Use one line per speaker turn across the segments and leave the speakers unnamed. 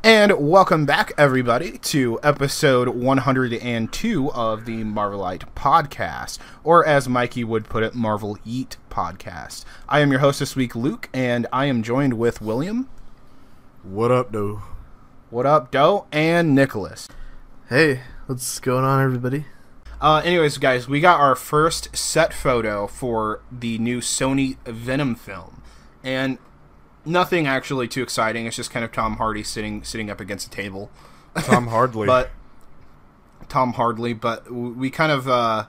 And welcome back, everybody, to episode 102 of the Marvelite podcast, or as Mikey would put it, Marvel Yeet podcast. I am your host this week, Luke, and I am joined with William.
What up, Doe?
What up, Doe? And Nicholas.
Hey, what's going on, everybody?
Anyways, guys, we got our first set photo for the new Sony Venom film, and nothing actually too exciting. It's just kind of Tom Hardy sitting up against a table.
Tom Hardley.
But we kind of,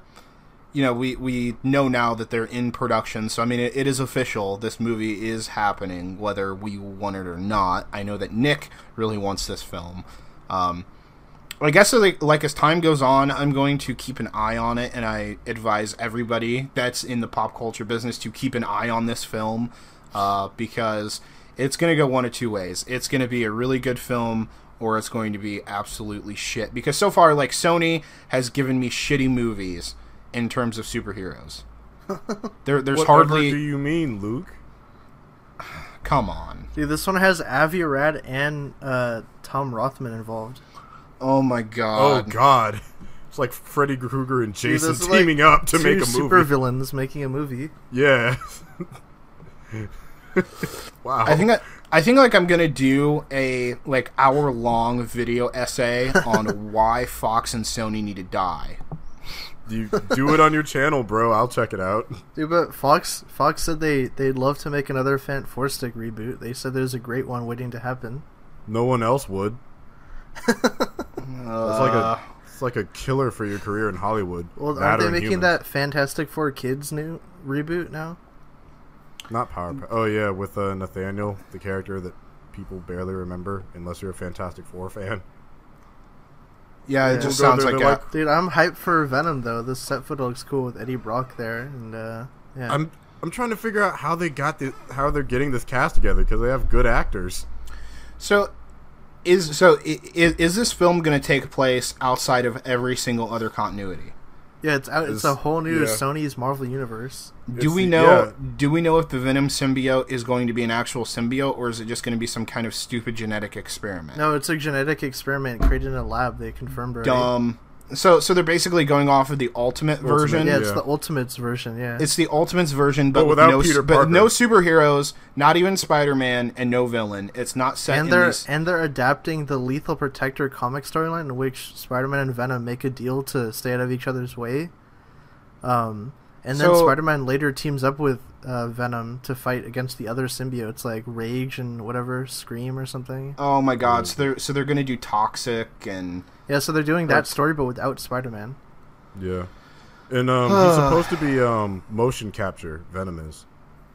we know now that they're in production. So, I mean, it is official. This movie is happening, whether we want it or not. I know that Nick really wants this film. I guess, like as time goes on, I'm going to keep an eye on it, and I advise everybody that's in the pop culture business to keep an eye on this film. Because it's going to go one of two ways. It's going to be a really good film, or it's going to be absolutely shit. Because so far, like, Sony has given me shitty movies in terms of superheroes. There's
Whatever
hardly...
do you mean, Luke?
Come on.
Dude, this one has Avi Arad and Tom Rothman involved.
Oh my god.
Oh god. It's like Freddy Krueger and Jason
Dude,
teaming up to make a movie.
Two supervillains making a movie.
Yeah. Wow.
I think like I'm gonna do a hour-long video essay on why Fox and Sony need to die.
You do it on your channel, bro. I'll check it out.
Dude, but Fox said they'd love to make another Fant Four Stick reboot. They said there's a great one waiting to happen.
No one else would. It's like a killer for your career in Hollywood.
Well, aren't they making that Fantastic Four Kids new reboot now?
Not Power. Oh yeah, with Nathaniel, the character that people barely remember unless you're a Fantastic Four fan.
Yeah, it just sounds like
dude, I'm hyped for Venom though. This set photo looks cool with Eddie Brock there, and yeah.
I'm trying to figure out how they're getting this cast together because they have good actors.
So is this film going to take place outside of every single other continuity?
Yeah, it's a whole new Sony's Marvel universe.
Do we know if the Venom symbiote is going to be an actual symbiote, or is it just going to be some kind of stupid genetic experiment?
No, it's a genetic experiment created in a lab. They confirmed already.
Dumb. So they're basically going off of the Ultimate version.
Yeah, it's the Ultimates version. Yeah,
it's the Ultimates version, but
without
no,
Peter Parker.
But no superheroes, not even Spider-Man, and no villain. It's not set
and they're adapting the Lethal Protector comic storyline, in which Spider-Man and Venom make a deal to stay out of each other's way. And then Spider-Man later teams up with Venom to fight against the other symbiotes like Rage and whatever, Scream or something.
Oh my god! So they're going to do Toxic and.
Yeah, so they're doing that story, but without Spider-Man.
Yeah. And he's supposed to be motion capture, Venom is.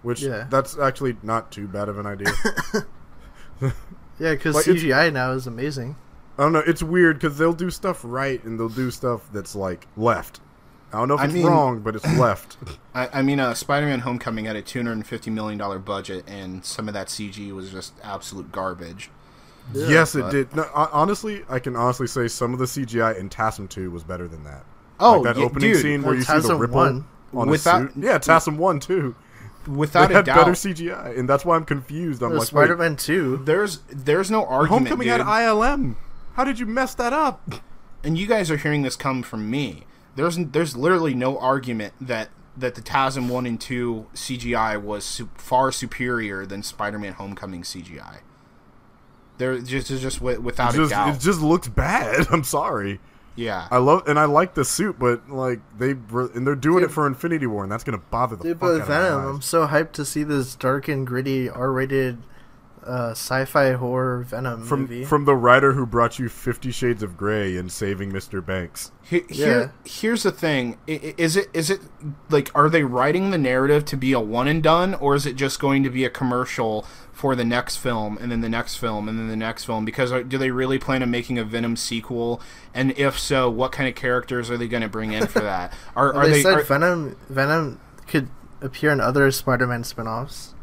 Which, that's actually not too bad of an idea.
Yeah, because CGI now is amazing.
I don't know, it's weird, because they'll do stuff right, and they'll do stuff that's, like, left. I don't know if it's wrong, but it's left.
I mean, Spider-Man Homecoming had a $250 million budget, and some of that CG was just absolute garbage.
Yeah, yes, it did. No, honestly, I can honestly say some of the CGI in TASM 2 was better than that.
Oh,
like that opening scene where you see the ripple on his suit. Yeah, TASM 1 too.
Without
they
a
had
doubt,
better CGI, and that's why I'm confused. I'm like,
Spider-Man 2.
There's no argument.
Homecoming had ILM. How did you mess that up?
And you guys are hearing this come from me. There's literally no argument that the TASM 1 and 2 CGI was far superior than Spider-Man Homecoming CGI. They're just without a doubt.
It just looks bad. I'm sorry.
Yeah,
I like the suit, but like they're doing it for Infinity War, and that's gonna bother the fuck out of
Venom,
my eyes.
I'm so hyped to see this dark and gritty R-rated sci-fi horror Venom movie
from the writer who brought you 50 Shades of Grey and Saving Mr. Banks.
Here's the thing: is it like, are they writing the narrative to be a one and done, or is it just going to be a commercial for the next film and then the next film and then the next film? Because do they really plan on making a Venom sequel? And if so, what kind of characters are they going to bring in for that?
They said Venom could appear in other Spider-Man spin-offs.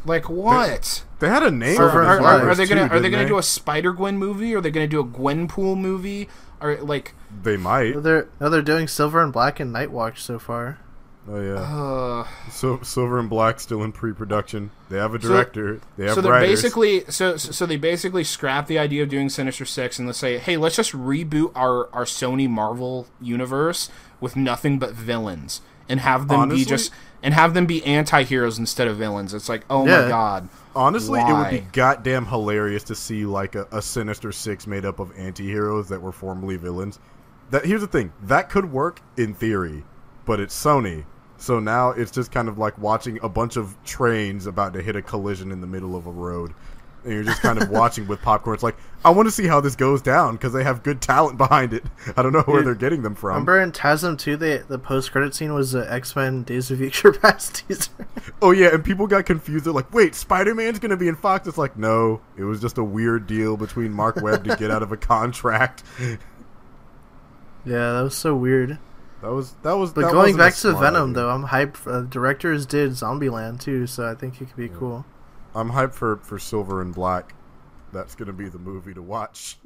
Like what?
They had a name.
Are they gonna do a Spider-Gwen movie? Are they gonna do a Gwenpool movie? Or like
they might.
They're doing Silver and Black and Nightwatch so far.
Oh yeah. So Silver and Black still in pre-production. They have a director. They have
so
writers.
They basically scrap the idea of doing Sinister Six and they say, hey, let's just reboot our Sony Marvel universe with nothing but villains and have them be anti-heroes instead of villains. It's like, oh my god.
Honestly, it would be goddamn hilarious to see like a Sinister Six made up of anti-heroes that were formerly villains. Here's the thing. That could work in theory, but it's Sony. So now it's just kind of like watching a bunch of trains about to hit a collision in the middle of a road. And you're just kind of watching with popcorn. It's like, I want to see how this goes down because they have good talent behind it. I don't know where they're getting them from.
Remember in TASM 2, the post-credit scene was the X-Men Days of Future Past teaser.
Oh, yeah, and people got confused. They're like, wait, Spider-Man's going to be in Fox? It's like, no, it was just a weird deal between Mark Webb to get out of a contract.
Yeah, that was so weird.
But
going back to Venom, though, I'm hyped. Directors did Zombieland, too, so I think it could be cool.
I'm hyped for Silver and Black. That's going to be the movie to watch.